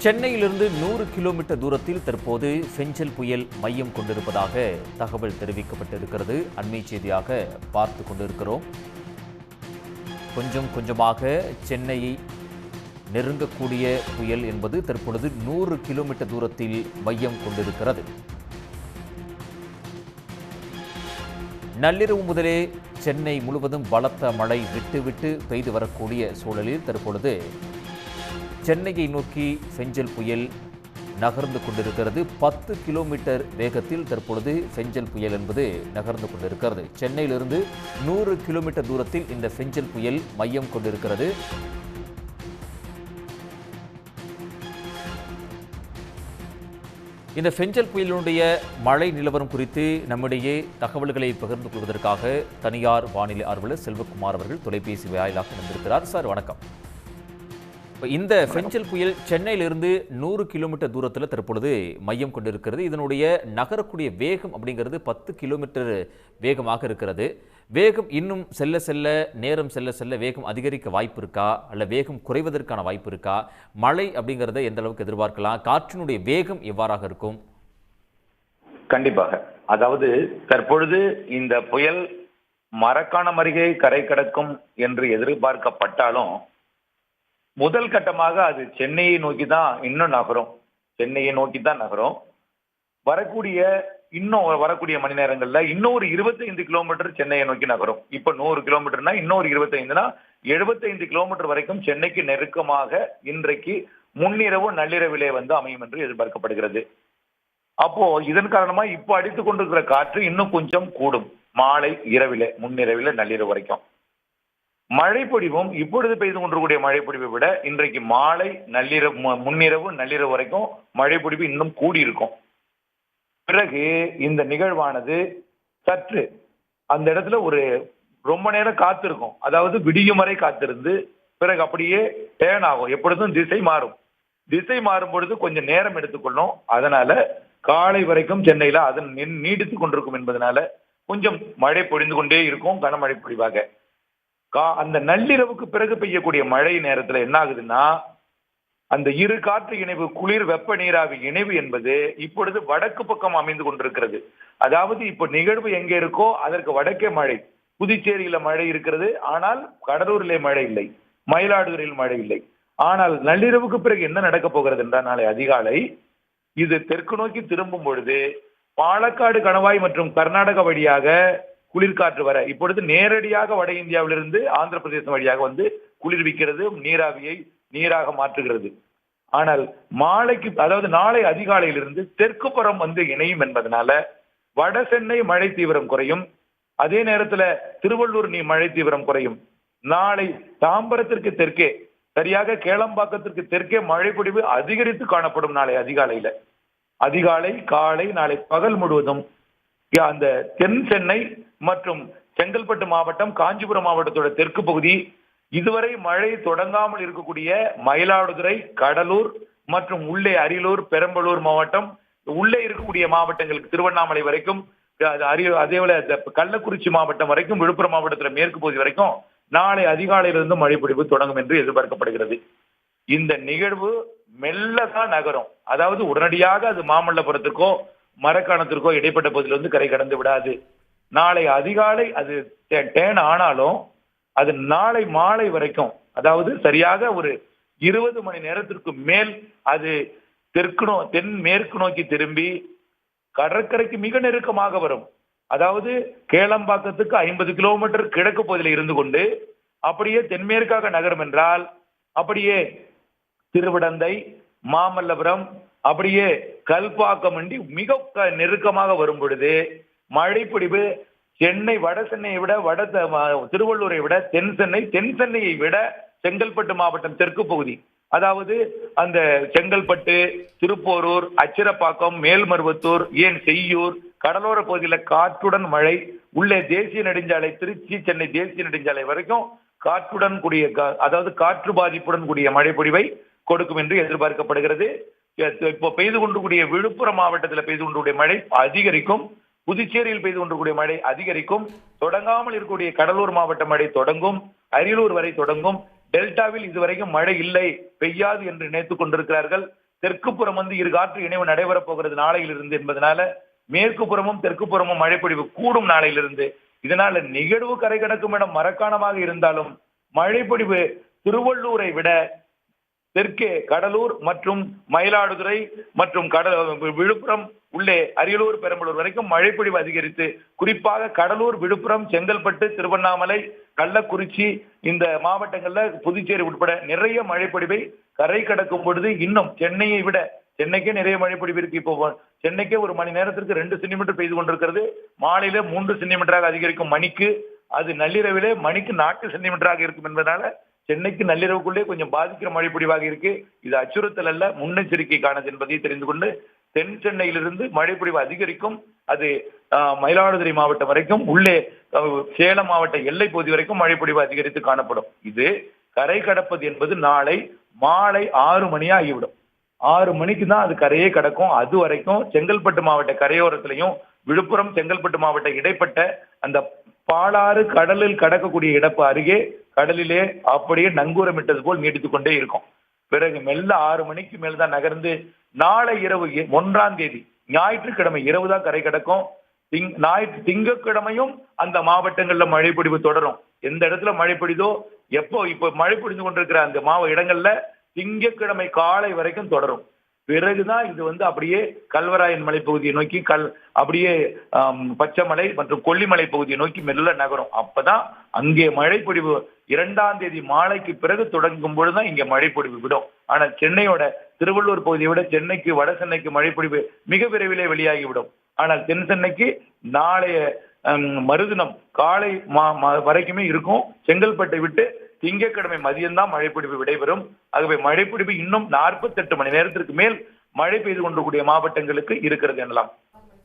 சென்னையிலிருந்து 100 கிலோமீட்டர் தூரத்தில் தற்போது ஃபெஞ்சல் புயல் மையம் கொண்டிருப்பதாக தகவல் தெரிவிக்கப்பட்டிருக்கிறது. அண்மை செய்தியாக பார்த்து கொண்டிருக்கிறோம். கொஞ்சம் கொஞ்சமாக சென்னையை நெருங்கக்கூடிய புயல் என்பது தற்பொழுது 100 கிலோமீட்டர் தூரத்தில் மையம் கொண்டிருக்கிறது. நள்ளிரவு முதலே சென்னை முழுவதும் பலத்த மழை விட்டு பெய்து வரக்கூடிய சூழலில் தற்பொழுது சென்னையை நோக்கி ஃபெஞ்சல் புயல் நகர்ந்து கொண்டிருக்கிறது. 10 கிலோமீட்டர் வேகத்தில் தற்பொழுது ஃபெஞ்சல் புயல் என்பது நகர்ந்து கொண்டிருக்கிறது. சென்னையிலிருந்து 100 கிலோமீட்டர் தூரத்தில் இந்த ஃபெஞ்சல் புயல் மையம் கொண்டிருக்கிறது. இந்த ஃபெஞ்சல் புயலினுடைய மழை நிலவரம் குறித்து நம்மிடையே தகவல்களை பகிர்ந்து கொள்வதற்காக தனியார் வானிலை ஆர்வலர் செல்வகுமார் அவர்கள் தொலைபேசி வாயிலாக வந்திருக்கிறார். சார் வணக்கம். இந்த ஃபெஞ்சல் புயல் சென்னையிலிருந்து 100 கிலோமீட்டர் தூரத்தில் தற்பொழுது மையம் கொண்டிருக்கிறது. இதனுடைய நகரக்கூடிய வேகம் அப்படிங்கிறது 10 கிலோமீட்டர் வேகமாக இருக்கிறது. வேகம் இன்னும் நேரம் செல்ல செல்ல வேகம் அதிகரிக்க வாய்ப்பு இருக்கா, அல்ல வேகம் குறைவதற்கான வாய்ப்பு இருக்கா? மழை அப்படிங்கிறத எந்த அளவுக்கு எதிர்பார்க்கலாம்? காற்றினுடைய வேகம் எவ்வாறாக இருக்கும்? கண்டிப்பாக. அதாவது தற்பொழுது இந்த புயல் மரக்காணம் அருகே கரை கடக்கும் என்று எதிர்பார்க்கப்பட்டாலும் முதல் கட்டமாக அது சென்னையை நோக்கி தான் இன்னும் நகரும். சென்னையை நோக்கி தான் நகரும். வரக்கூடிய மணி நேரங்கள்ல இன்னும் ஒரு 25 கிலோமீட்டர் சென்னையை நோக்கி நகரும். இப்ப 100 கிலோமீட்டர்னா இன்னொரு 25னா 75 கிலோமீட்டர் வரைக்கும் சென்னைக்கு நெருக்கமாக இன்றைக்கு முன்னிரவு நள்ளிரவிலே அமையும் என்று எதிர்பார்க்கப்படுகிறது. அப்போ இதன் காரணமா இப்ப அடித்துக் கொண்டிருக்கிற காற்று இன்னும் கொஞ்சம் கூடும். மாலை இரவிலே, முன்னிரவில நள்ளிரவு வரைக்கும் மழை பொழிவும் இப்பொழுது பெய்து கொண்டிருக்கூடிய மழை பொழிவை விட இன்றைக்கு மாலை முன்னிரவு நள்ளிரவு வரைக்கும் மழை பொழிவு இன்னும் கூடியிருக்கும். பிறகு இந்த நிகழ்வானது சற்று அந்த இடத்துல ரொம்ப நேரம் காத்திருக்கும். அதாவது விடியும் வரை காத்திருந்து பிறகு அப்படியே டேர்ன் ஆகும். எப்பொழுதும் திசை மாறும். திசை மாறும் பொழுது கொஞ்சம் நேரம் எடுத்துக்கொள்ளும். அதனால காலை வரைக்கும் சென்னையில அதன் நீடித்துக் கொண்டிருக்கும் என்பதனால கொஞ்சம் மழை பொழிந்து கொண்டே இருக்கும், கனமழை பொழிவாக. அந்த நள்ளிரவுக்கு பிறகு பெய்யக்கூடிய மழை நேரத்துல என்ன ஆகுதுன்னா, அந்த இரு காற்று இணைவு, குளிர் வெப்ப நீராவி இணைவு என்பது இப்பொழுது வடக்கு பக்கம் அமைந்து கொண்டிருக்கிறது. அதாவது இப்ப நிகழ்வு எங்க இருக்கோ அதற்கு வடக்கே மழை. புதுச்சேரியில மழை இருக்கிறது, ஆனால் கடலூரிலே மழை இல்லை, மயிலாடுதுறையில் மழை இல்லை. ஆனால் நள்ளிரவுக்கு பிறகு என்ன நடக்க போகிறது என்றால், நாளை அதிகாலை இது தெற்கு நோக்கி திரும்பும் பொழுது பாலக்காடு, கணவாய் மற்றும் கர்நாடகா வழியாக குளிர்காற்று வர இப்பொழுது நேரடியாக வட இந்தியாவிலிருந்து ஆந்திர பிரதேசம் வழியாக குளிர்விக்கிறது, நீராவியை நீராக மாற்றுகிறது. ஆனால் அதாவது நாளை அதிகாலையிலிருந்து தெற்கு புறம் இணையும் என்பதனால வட சென்னை மழை தீவிரம் குறையும். அதே நேரத்துல திருவள்ளூர் மழை தீவிரம் குறையும். நாளை தாம்பரத்திற்கு தெற்கே, சரியாக கேளம்பாக்கத்திற்கு தெற்கே மழை பொழிவு அதிகரித்து காணப்படும். நாளை அதிகாலை காலை நாளை பகல் முழுவதும் அந்த தென் சென்னை மற்றும் செங்கல்பட்டு மாவட்டம், காஞ்சிபுரம் மாவட்டத்தோட தெற்கு பகுதி, இதுவரை மழை தொடங்காமல் இருக்கக்கூடிய மயிலாடுதுறை, கடலூர் மற்றும் உள்ளே அரியலூர், பெரம்பலூர் மாவட்டம், உள்ளே இருக்கக்கூடிய மாவட்டங்களுக்கு திருவண்ணாமலை வரைக்கும், அதேபோல கள்ளக்குறிச்சி மாவட்டம் வரைக்கும், விழுப்புரம் மாவட்டத்தில் மேற்கு பகுதி வரைக்கும் நாளை அதிகாலையிலிருந்து மழை பொழிவு தொடங்கும் என்று எதிர்பார்க்கப்படுகிறது. இந்த நிகழ்வு மெல்லதான் நகரும். அதாவது உடனடியாக அது மாமல்லபுரத்திற்கோ மரக்காணத்திற்கோ இடைப்பட்ட பகுதியில் கரை கடந்து விடாது. நாளை அதிகாலை அது டேர்ன் ஆனாலும் அது நாளை மாலை வரைக்கும், அதாவது சரியாக ஒரு 20 மணி நேரத்திற்கு மேல் அது தென் மேற்கு நோக்கி திரும்பி கடற்கரைக்கு மிக நெருக்கமாக வரும். அதாவது கேளம்பாக்கத்துக்கு 50 கிலோமீட்டர் கிழக்கு பகுதியில் இருந்து கொண்டு அப்படியே தென்மேற்காக நகரும் என்றால், அப்படியே திருவிடந்தை, மாமல்லபுரம், அப்படியே கல்பாக்கம் மிக நெருக்கமாக வரும் பொழுது மழை பொழிவு சென்னை வட சென்னையை விட திருவள்ளூரை விட தென் சென்னையை விட செங்கல்பட்டு மாவட்டம் தெற்கு பகுதி, அதாவது அந்த செங்கல்பட்டு, திருப்போரூர், அச்சிரப்பாக்கம், மேல்மருவத்தூர், செய்யூர் கடலோர பகுதியில் காற்றுடன் மழை, உள்ளே தேசிய நெடுஞ்சாலை, திருச்சி சென்னை தேசிய நெடுஞ்சாலை வரைக்கும் காற்றுடன் கூடிய, அதாவது காற்று பாதிப்புடன் கூடிய மழை பொழிவை கொடுக்கும் என்று எதிர்பார்க்கப்படுகிறது. இப்போ பெய்து கொண்டிருக்கூடிய விழுப்புரம் மாவட்டத்தில் பெய்து கொண்டிருக்கூடிய மழை அதிகரிக்கும். புதுச்சேரியில் பெய்து கொண்டிருக்கூடிய மழை அதிகரிக்கும். தொடங்காமல் இருக்கக்கூடிய கடலூர் மாவட்ட மழை தொடங்கும். அரியலூர் வரை தொடங்கும். டெல்டாவில் இதுவரைக்கும் மழை இல்லை, பெய்யாது என்று நினைத்துக் கொண்டிருக்கிறார்கள். தெற்கு புறம் இரு காற்று இணைவு நடைபெறப் போகிறது நாளையிலிருந்து என்பதனால மேற்கு புறமும் தெற்கு புறமும் மழைப்பொழிவு கூடும் நாளையிலிருந்து. இதனால நிகழ்வு கரை கடக்கும் இடம் மரக்காணமாக இருந்தாலும் மழைப்பொழிவு திருவள்ளூரை விட தெற்கே கடலூர் மற்றும் மயிலாடுதுறை மற்றும் விழுப்புரம் உள்ளே அரியலூர் பெரம்பலூர் வரைக்கும் மழைப்பொழிவு அதிகரித்து, குறிப்பாக கடலூர், விழுப்புரம், செங்கல்பட்டு, திருவண்ணாமலை, கள்ளக்குறிச்சி இந்த மாவட்டங்கள்ல புதுச்சேரி உட்பட நிறைய மழைப்பொழிவை கரை கடக்கும் பொழுது இன்னும் சென்னையை விட, சென்னைக்கே நிறைய மழைப்பொழிவு இருக்கு. இப்போ சென்னைக்கே ஒரு மணி நேரத்திற்கு 2 சென்டிமீட்டர் பெய்து கொண்டிருக்கிறது. மாலையில 3 சென்டிமீட்டராக அதிகரிக்கும் மணிக்கு. அது நள்ளிரவிலே மணிக்கு 4 சென்டிமீட்டராக இருக்கும் என்பதனால சென்னைக்கு நள்ளிரவுக்குள்ளே கொஞ்சம் பாதிக்கிற மழைப்பொழிவாக இருக்கு. இது அச்சுறுத்தல் அல்ல, முன்னெச்சரிக்கைக்கானது என்பதை தெரிந்து கொண்டு தென் சென்னையிலிருந்து மழைப்பொழிவு அதிகரிக்கும். அது மயிலாடுதுறை மாவட்டம் வரைக்கும், உள்ளே சேலம் மாவட்ட எல்லை பகுதி வரைக்கும் மழைப்பொழிவு அதிகரித்து காணப்படும். இது கரை கடப்பது என்பது நாளை மாலை 6 மணி ஆகிவிடும். 6 மணிக்கு தான் அது கரையே கடக்கும். அது வரைக்கும் செங்கல்பட்டு மாவட்ட கரையோரத்திலையும் விழுப்புரம் செங்கல்பட்டு மாவட்ட இடைப்பட்ட அந்த பாலாறு கடலில் கடக்கக்கூடிய இடப்பு அருகே கடலிலே அப்படியே நங்கூரமிட்டது போல் நீடித்துக் கொண்டே இருக்கும். பிறகு மெல்ல 6 மணிக்கு மேல் தான் நகர்ந்து நாளை இரவு 1ஆம் தேதி ஞாயிற்றுக்கிழமை இரவு தான் கரை கடக்கும். திங்கட்கிழமையும் அந்த மாவட்டங்கள்ல மழைப்பொழிவு தொடரும். எந்த இடத்துல மழை பொழிதோ, இப்ப மழை பொழிந்து கொண்டிருக்கிற அந்த இடங்கள்ல திங்கட்கிழமை காலை வரைக்கும் தொடரும். பிறகுதான் இது அப்படியே கல்வராயன் மலைப்பகுதியை நோக்கி அப்படியே பச்சைமலை மற்றும் கொல்லிமலை பகுதியை நோக்கி மெல்ல நகரும். அப்பதான் அங்கே மழைப்பொழிவு 2ஆம் தேதி மாலைக்கு பிறகு தொடங்கும் பொழுதுதான் இங்க மழைப்பொழிவு விடும். ஆனால் சென்னையோட திருவள்ளூர் பகுதியை விட சென்னைக்கு வட சென்னைக்கு மழைப்பொழிவு மிக விரைவிலே வெளியாகிவிடும். ஆனால் தென் சென்னைக்கு நாளைய மறுதினம் காலை வரைக்குமே இருக்கும். செங்கல்பட்டை விட்டு திங்கட்கிழமை மதியம்தான் மழைப்பொழிவு விடைபெறும். ஆகவே மழைப்பொழிவு இன்னும் 48 மணி நேரத்திற்கு மேல் மழை பெய்து கொண்டிருக்கூடிய மாவட்டங்களுக்கு இருக்கிறது எனலாம்.